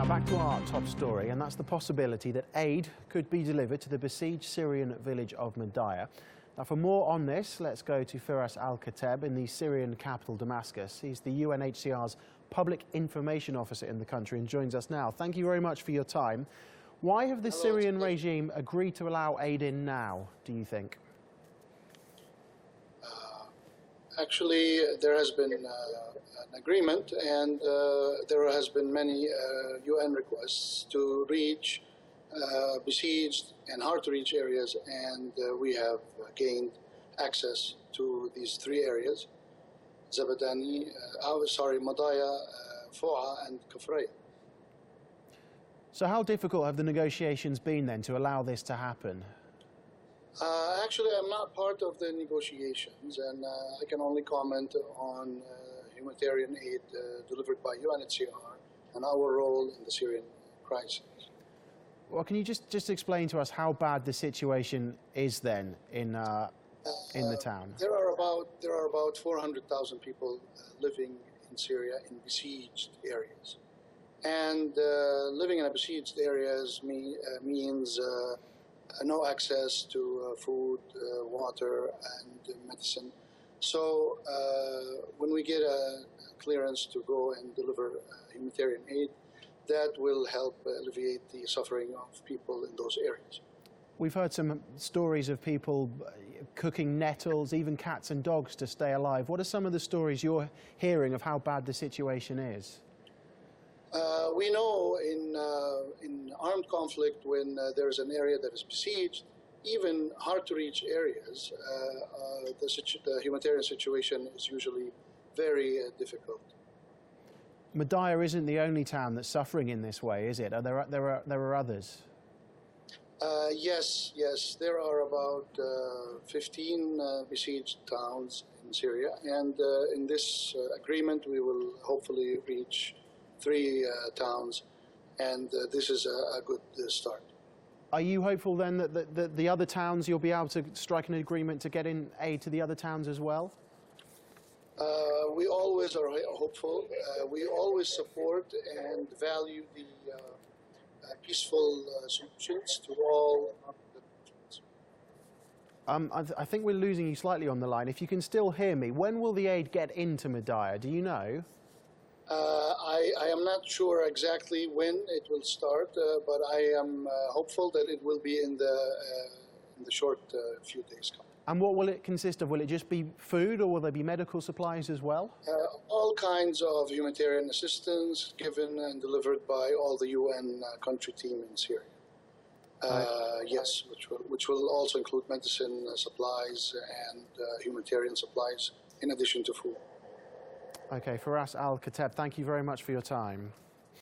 Now back to our top story, and that's the possibility that aid could be delivered to the besieged Syrian village of Madaya. Now for more on this, let's go to Firas khaateb in the Syrian capital Damascus. He's the UNHCR's public information officer in the country and joins us now. Thank you very much for your time. Why have the Syrian regime agreed to allow aid in now, do you think? Actually, there has been an agreement, and there has been many UN requests to reach besieged and hard-to-reach areas, and we have gained access to these three areas: Madaya, Fo'a, and Kafraya. So how difficult have the negotiations been then to allow this to happen? Actually, I'm not part of the negotiations, and I can only comment on humanitarian aid delivered by UNHCR and our role in the Syrian crisis. Well, can you just explain to us how bad the situation is then in the town? There are about 400,000 people living in Syria in besieged areas, and living in a besieged areas means no access to food, water, and medicine. So when we get a clearance to go and deliver humanitarian aid, that will help alleviate the suffering of people in those areas. We've heard some stories of people cooking nettles, even cats and dogs, to stay alive. What are some of the stories you're hearing of how bad the situation is? We know in armed conflict, when there's an area that is besieged, even hard-to-reach areas, the humanitarian situation is usually very difficult. Madaya isn't the only town that's suffering in this way, is it? There are others. Yes, there are about 15 besieged towns in Syria, and in this agreement we will hopefully reach 3 towns, and this is a good start. Are you hopeful then that the other towns, you'll be able to strike an agreement to get in aid to the other towns as well? We always are hopeful. We always support and value the peaceful solutions to all the I think we're losing you slightly on the line. If you can still hear me, when will the aid get into Madaya? Do you know? I am not sure exactly when it will start, but I am hopeful that it will be in the short few days coming. And what will it consist of? Will it just be food, or will there be medical supplies as well? All kinds of humanitarian assistance given and delivered by all the UN country team in Syria. Yes, which will also include medicine supplies and humanitarian supplies in addition to food. Okay, Firas khaateb, thank you very much for your time.